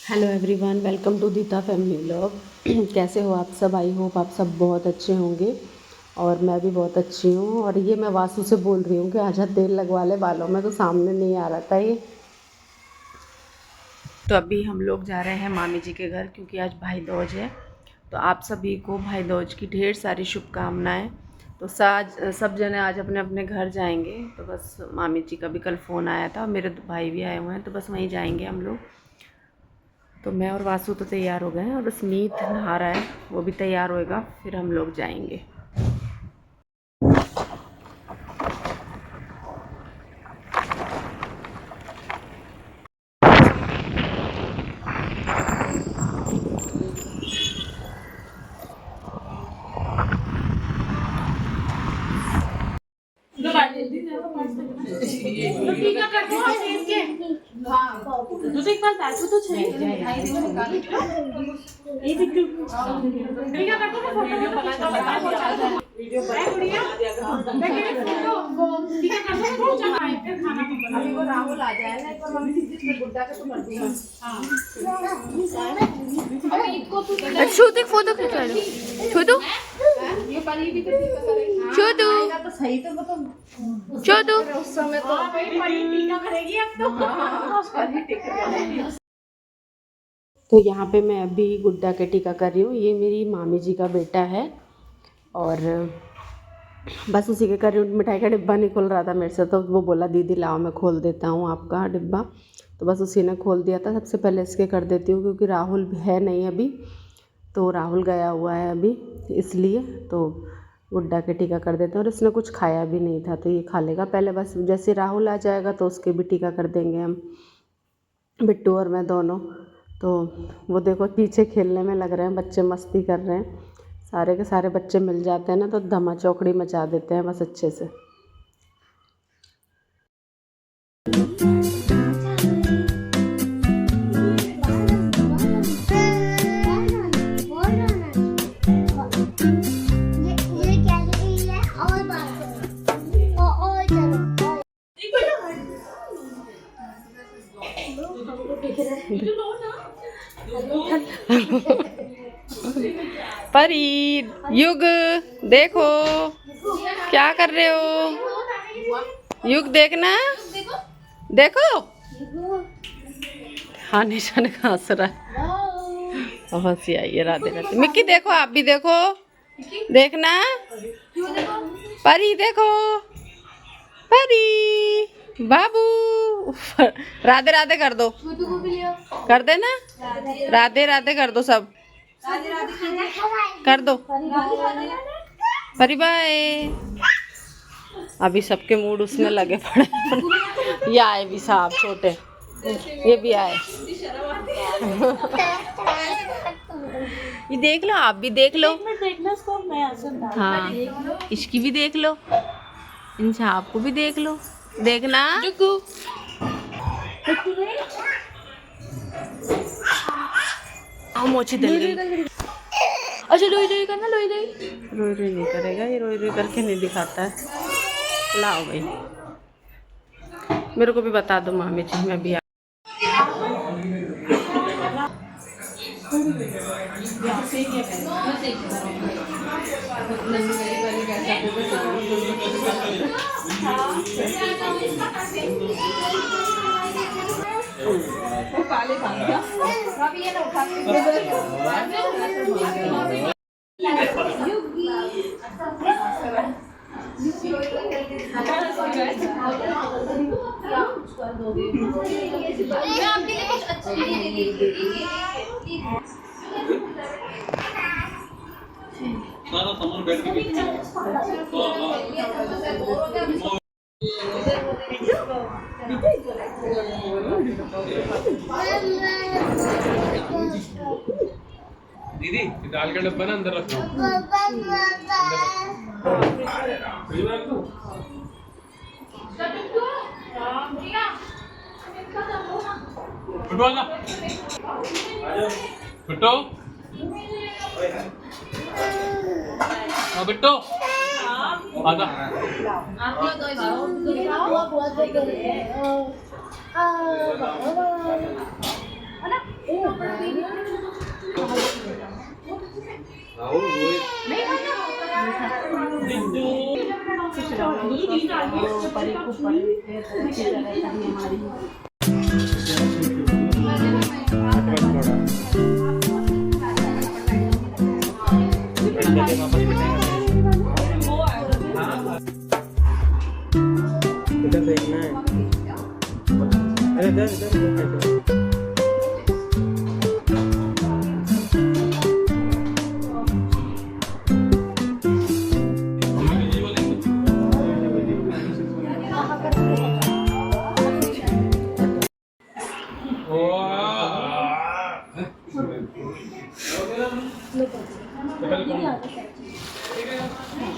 Hello everyone, welcome to Deeta family vlog. कैसे हो आप सब? आई होप आप सब बहुत अच्छे होंगे और मैं भी बहुत अच्छी हूँ। और ये मैं वासु से बोल रही हूँ कि आजा तेल लगवा ले बालों में, तो सामने नहीं आ रहा था ये। तो अभी हम लोग जा रहे हैं मामी जी के घर क्योंकि आज भाई दूज है। तो आप सभी को भाई दूज की ढेर सारी शुभकामनाएँ। तो सब जने आज अपने अपने घर जाएंगे। तो बस मामी जी का भी कल फ़ोन आया था, मेरे भाई भी आए हुए हैं, तो बस वहीं जाएंगे हम लोग। तो मैं और वासु तो तैयार हो गए हैं और बस मीत नहा रहा है, वो भी तैयार होएगा, फिर हम लोग जाएंगे। राहुल आ जाए गुड्डा के तो फोटो खिंचा लो। छोटू ये परी भी छोटू तो सही तो छोटू उस समय तो परी टीका करेगी अब तो यहाँ पे मैं अभी गुड्डा के टीका कर रही हूँ। ये मेरी मामी जी का बेटा है और बस उसी के कर रही हूँ। मिठाई का डिब्बा नहीं खुल रहा था मेरे से, तो वो बोला दीदी लाओ मैं खोल देता हूँ आपका डिब्बा। तो बस उसी ने खोल दिया था। सबसे पहले इसके कर देती हूँ क्योंकि राहुल है नहीं अभी, तो राहुल गया हुआ है अभी, इसलिए तो गुड्डा के टीका कर देते हैं। और इसने कुछ खाया भी नहीं था तो ये खा लेगा पहले। बस जैसे राहुल आ जाएगा तो उसके भी टीका कर देंगे हम, बिट्टू और मैं दोनों। तो वो देखो पीछे खेलने में लग रहे हैं बच्चे, मस्ती कर रहे हैं। सारे के सारे बच्चे मिल जाते हैं ना तो धमा चौकड़ी मचा देते हैं बस अच्छे से। परी युग देखो क्या कर रहे हो? युग देखना, देखो हाँ निशान हंस रहा है, हंसी आई है। राधे राधे। मिक्की देखो, आप भी देखो, देखना परी, देखो परी बाबू। राधे राधे कर दो, कर देना, राधे राधे कर दो, सब कर दो, परी बाय। अभी सबके मूड उसमें लगे पड़े। ये आए भी साहब छोटे, ये भी आए। ये देख लो, आप भी देख लो, हाँ इसकी भी देख लो, इन साहब को भी देख लो, देखना मोची दल गई। अच्छा लोई लोई करना, लोई लोई, रोई रोई नहीं करेगा ये, रोई रोई करके नहीं दिखाता है। लाओ भाई, मेरे को भी बता दो मामी जी, मैं भी सामान बैठ के दीदी दाल का डब्बा ना अंदर रख लो। बिट्टू बिट्टू आजा। इधर देखना है। अरे इधर इधर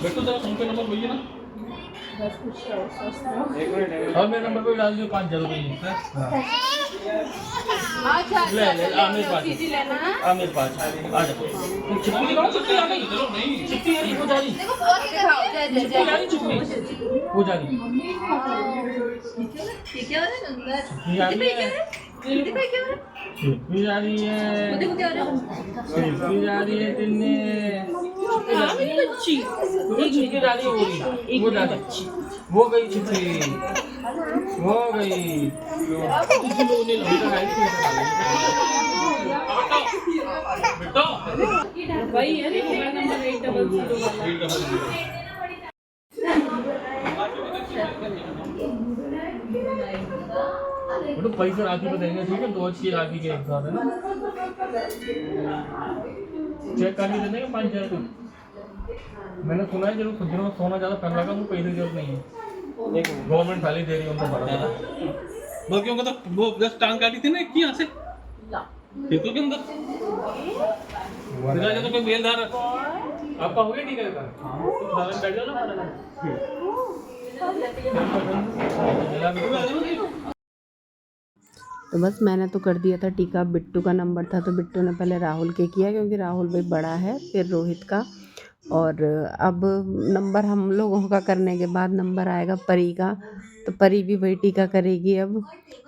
बेटू जरा फोन पे नंबर भैया ना एक मिनट और मेरे नंबर पे डाल दियो 5000 रुपये ले ले आमिर पास आ जाओ छुट्टी दिखाओ छुट्टी आ गई चलो नहीं छुट्टी आ रही हो जा रही छुट्टी आ रही छुट्टी हो जा रही छुट्टी आ रही है छुट्टी जा रही है छुट्टी जा रही है तिन्ने छुट्टी जा रही है वो जा रही वो गई छुट्टी हो गई बेटा वही है ना मोबाइल नंबर तो पैसे राखी को देंगे ठीक है 2 अच्छी राखी के एक साथ है ना चेक करके दे देंगे 5000 मैंने सुना है जरूर खुद में सोना ज़्यादा पहन लगा वो पैसे की जरूरत नहीं है गवर्नमेंट पहले दे रही है उनको भरा वो क्यों तो वो जस्ट टांग काटी थी ना एक यहाँ से खेतों के अंदर तो कोई बेलदार आपका हो गया ठीक है बैठ जाओ ना तो बस मैंने तो कर दिया था टीका। बिट्टू का नंबर था तो बिट्टू ने पहले राहुल के किया क्योंकि राहुल भाई बड़ा है, फिर रोहित का, और अब नंबर हम लोगों का करने के बाद नंबर आएगा परी का। तो परी भी वही टीका करेगी अब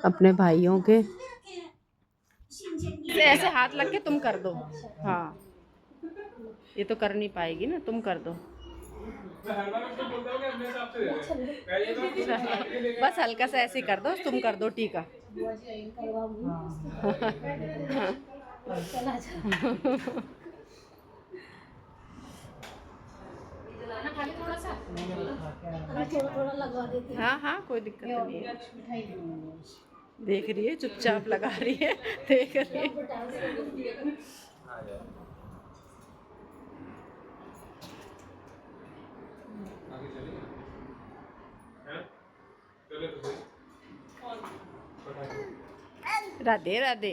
अपने भाइयों के। ऐसे हाथ लग के तुम कर दो। हाँ ये तो कर नहीं पाएगी ना, तुम कर दो बस हल्का सा ऐसे कर दो, तुम कर दो टीका। हाँ हाँ कोई दिक्कत नहीं है। देख रही है चुपचाप लगा रही है, देख रही है। राधे राधे।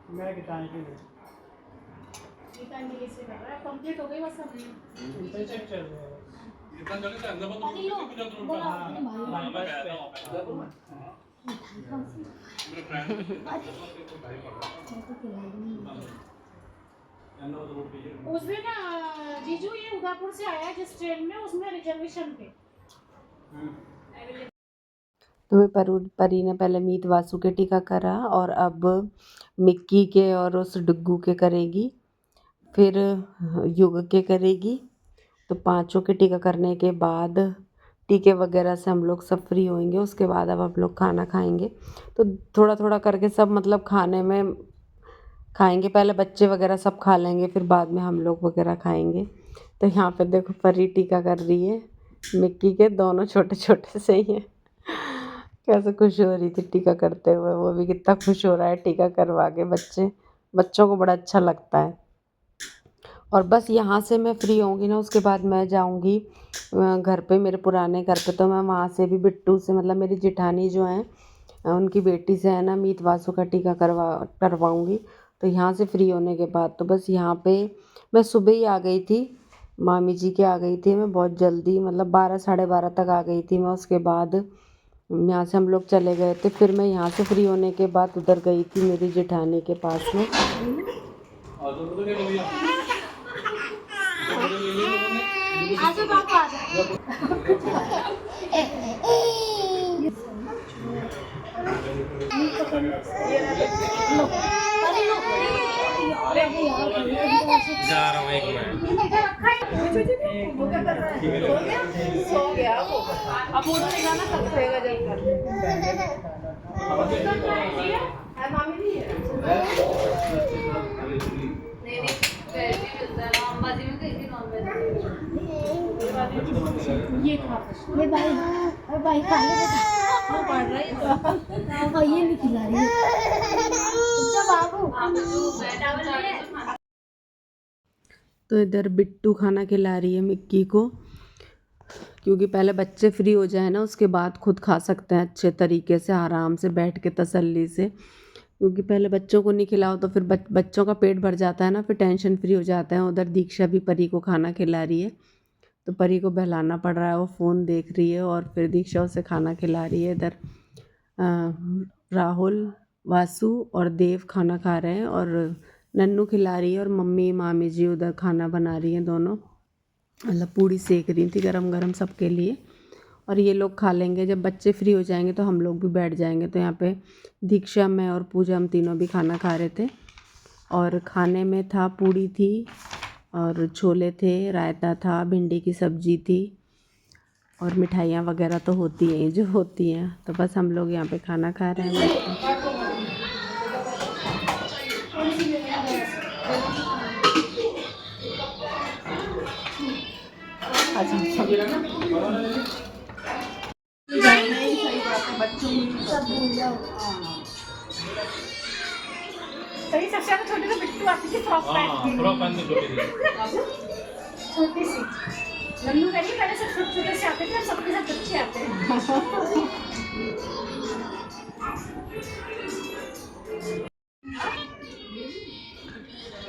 मैं किताब के लिए कंप्लीट हो गई बस अब चेक चल रहा है इतना जल्दी से अंदर बंद उस दिन जीजू ये उदयपुर से आया जिस ट्रेन में, उसमें रिजर्वेशन पे। तो वे परी ने पहले मीत वासु के टीका करा और अब मिक्की के और उस डुग्गू के करेगी, फिर युग के करेगी। तो पांचों के टीका करने के बाद टीके वगैरह से हम लोग सब फ्री होंगे। उसके बाद अब हम लोग खाना खाएंगे। तो थोड़ा थोड़ा करके सब मतलब खाने में खाएंगे, पहले बच्चे वगैरह सब खा लेंगे, फिर बाद में हम लोग वगैरह खाएंगे। तो यहाँ पे देखो परी टीका कर रही है मिक्की के, दोनों छोटे छोटे से ही हैं। कैसे खुश हो रही थी टीका करते हुए, वो भी कितना खुश हो रहा है टीका करवा के। बच्चों को बड़ा अच्छा लगता है। और बस यहाँ से मैं फ्री होंगी ना, उसके बाद मैं जाऊँगी घर पे, मेरे पुराने घर पे। तो मैं वहाँ से भी बिट्टू से, मतलब मेरी जेठानी जो हैं उनकी बेटी से है ना मीत वासु का टीका करवाऊँगी। तो यहाँ से फ्री होने के बाद तो बस यहाँ पे मैं सुबह ही आ गई थी, मामी जी के आ गई थी मैं बहुत जल्दी, मतलब 12 साढ़े 12 तक आ गई थी मैं। उसके बाद यहाँ से हम लोग चले गए थे। फिर मैं यहाँ से फ्री होने के बाद उधर गई थी मेरी जेठानी के पास में। जा रहा हूँ एक मिनट। ये भाई खा ले वो पढ़ रही तो ये नहीं खिला रही बाबू। तो इधर बिट्टू खाना खिला रही है मिक्की को, क्योंकि पहले बच्चे फ्री हो जाए ना उसके बाद खुद खा सकते हैं अच्छे तरीके से, आराम से बैठ के तसल्ली से। क्योंकि पहले बच्चों को नहीं खिलाओ तो फिर बच्चों का पेट भर जाता है ना, फिर टेंशन फ्री हो जाते हैं। उधर दीक्षा भी परी को खाना खिला रही है, तो परी को बहलाना पड़ रहा है, वो फ़ोन देख रही है और फिर दीक्षा उसे खाना खिला रही है। इधर राहुल, वासु और देव खाना खा रहे हैं और नन्नू खिला रही है और मम्मी मामी जी उधर खाना बना रही हैं, दोनों मतलब पूड़ी सेक रही थी गरम गरम सबके लिए। और ये लोग खा लेंगे, जब बच्चे फ्री हो जाएंगे तो हम लोग भी बैठ जाएंगे। तो यहाँ पे दीक्षा, मैं और पूजा, हम तीनों भी खाना खा रहे थे। और खाने में था पूड़ी थी और छोले थे, रायता था, भिंडी की सब्जी थी और मिठाइयाँ वगैरह तो होती हैं जो होती हैं। तो बस हम लोग यहाँ पे खाना खा रहे हैं बैठ के। सही सबसे ज्यादा छोटी तो बिट्टू आती थी फ्रॉक पैंट की। फ्रॉक पहन के छोटी थी। छोटी सी नन्नू करिए, पहले सब छोटे छोटे से आते थे, अब सबके साथ बच्चे आते हैं।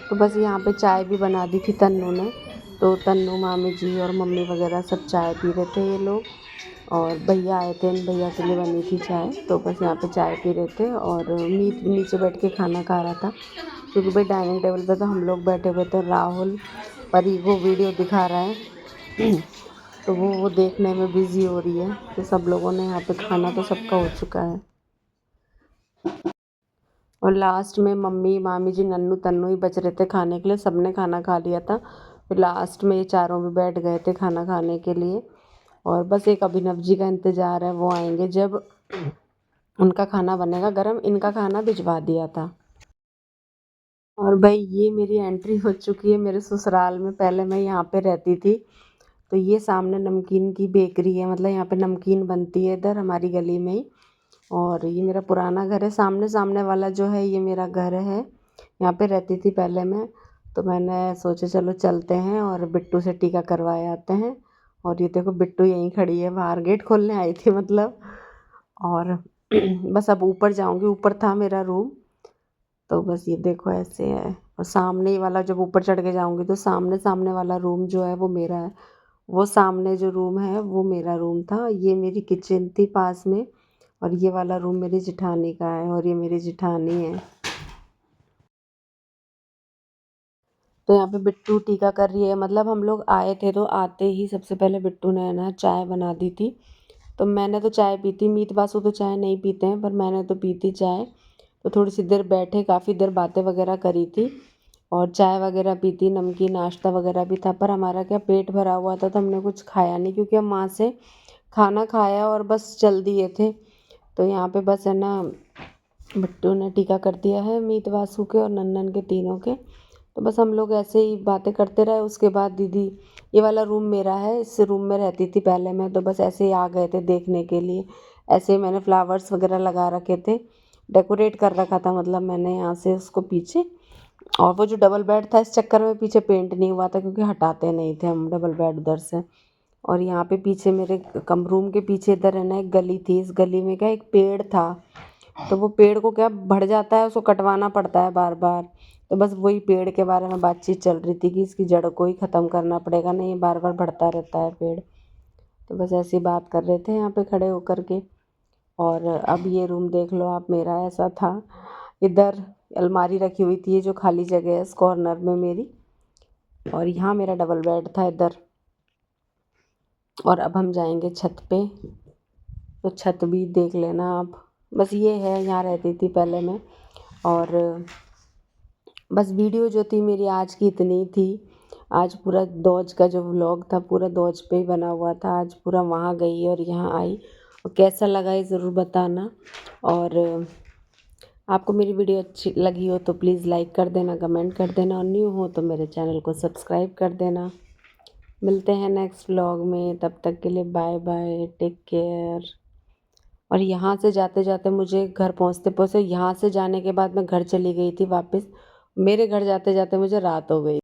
तो बस यहाँ पे चाय भी बना दी थी तन्नू ने, तो तन्नू, मामी जी और मम्मी वगैरह सब चाय पी रहे थे ये लोग। और भैया आए थे, इन भैया के लिए बनी थी चाय, तो बस यहाँ पे चाय पी रहे थे। और मीत नीचे बैठ के खाना खा रहा था, क्योंकि भाई डाइनिंग टेबल पे तो हम लोग बैठे हुए थे। राहुल परी को वीडियो दिखा रहा है तो वो देखने में बिज़ी हो रही है। तो सब लोगों ने यहाँ पे खाना तो सबका हो चुका है। और लास्ट में मम्मी, मामी जी, नन्नू, तन्नू ही बच रहे थे खाने के लिए, सबने खाना खा लिया था। फिर लास्ट में ये चारों भी बैठ गए थे खाना खाने के लिए। और बस एक अभिनव जी का इंतज़ार है, वो आएंगे जब उनका खाना बनेगा गरम। इनका खाना भिजवा दिया था। और भाई ये मेरी एंट्री हो चुकी है मेरे ससुराल में। पहले मैं यहाँ पे रहती थी, तो ये सामने नमकीन की बेकरी है, मतलब यहाँ पे नमकीन बनती है इधर हमारी गली में ही। और ये मेरा पुराना घर है, सामने सामने वाला जो है ये मेरा घर है। यहाँ पे रहती थी पहले मैं, तो मैंने सोचा चलो चलते हैं और बिट्टू से टीका करवाए आते हैं। और ये देखो बिट्टू यहीं खड़ी है, बाहर गेट खोलने आई थी मतलब। और बस अब ऊपर जाऊंगी, ऊपर था मेरा रूम, तो बस ये देखो ऐसे है। और सामने ही वाला जब ऊपर चढ़ के जाऊंगी तो सामने सामने वाला रूम जो है वो मेरा है। वो सामने जो रूम है वो मेरा रूम था। ये मेरी किचन थी पास में, और ये वाला रूम मेरी जेठानी का है, और ये मेरी जेठानी है। तो यहाँ पे बिट्टू टीका कर रही है, मतलब हम लोग आए थे तो आते ही सबसे पहले बिट्टू ने ना चाय बना दी थी। तो मैंने तो चाय पी थी, मीत बासु तो चाय नहीं पीते हैं, पर मैंने तो पी थी चाय। तो थोड़ी सी देर बैठे, काफ़ी देर बातें वगैरह करी थी और चाय वगैरह पी थी, नमकीन नाश्ता वगैरह भी था। पर हमारा क्या पेट भरा हुआ था तो हमने कुछ खाया नहीं, क्योंकि हम वहाँ से खाना खाया और बस चल दिए थे। तो यहाँ पे बस है ना बिट्टू ने टीका कर दिया है मीत वासु के और नन्नन के, तीनों के। तो बस हम लोग ऐसे ही बातें करते रहे। उसके बाद दीदी, ये वाला रूम मेरा है, इस रूम में रहती थी पहले मैं, तो बस ऐसे ही आ गए थे देखने के लिए। ऐसे ही मैंने फ्लावर्स वगैरह लगा रखे थे, डेकोरेट कर रखा था मतलब मैंने यहाँ से उसको पीछे। और वो जो डबल बेड था इस चक्कर में पीछे पेंट नहीं हुआ था, क्योंकि हटाते नहीं थे हम डबल बेड उधर से। और यहाँ पे पीछे मेरे कम रूम के पीछे इधर है ना एक गली थी, इस गली में क्या एक पेड़ था, तो वो पेड़ को क्या बढ़ जाता है, उसको कटवाना पड़ता है बार बार। तो बस वही पेड़ के बारे में बातचीत चल रही थी कि इसकी जड़ को ही ख़त्म करना पड़ेगा, नहीं बार बार बढ़ता रहता है पेड़। तो बस ऐसी बात कर रहे थे यहाँ पे खड़े होकर के। और अब ये रूम देख लो आप, मेरा ऐसा था। इधर अलमारी रखी हुई थी, ये जो खाली जगह है इस कॉर्नर में मेरी, और यहाँ मेरा डबल बेड था इधर। और अब हम जाएंगे छत पे, तो छत भी देख लेना आप। बस ये है, यहाँ रहती थी पहले मैं। और बस वीडियो जो थी मेरी आज की इतनी थी। आज पूरा दौज का जो व्लॉग था पूरा दौज पे ही बना हुआ था। आज पूरा वहाँ गई और यहाँ आई, और कैसा लगा ये ज़रूर बताना। और आपको मेरी वीडियो अच्छी लगी हो तो प्लीज़ लाइक कर देना, कमेंट कर देना, और न्यू हो तो मेरे चैनल को सब्सक्राइब कर देना। मिलते हैं नेक्स्ट व्लॉग में, तब तक के लिए बाय बाय, टेक केयर। और यहाँ से जाते जाते मुझे घर पहुँचते पहुँचते, यहाँ से जाने के बाद मैं घर चली गई थी वापस। मेरे घर जाते जाते मुझे रात हो गई।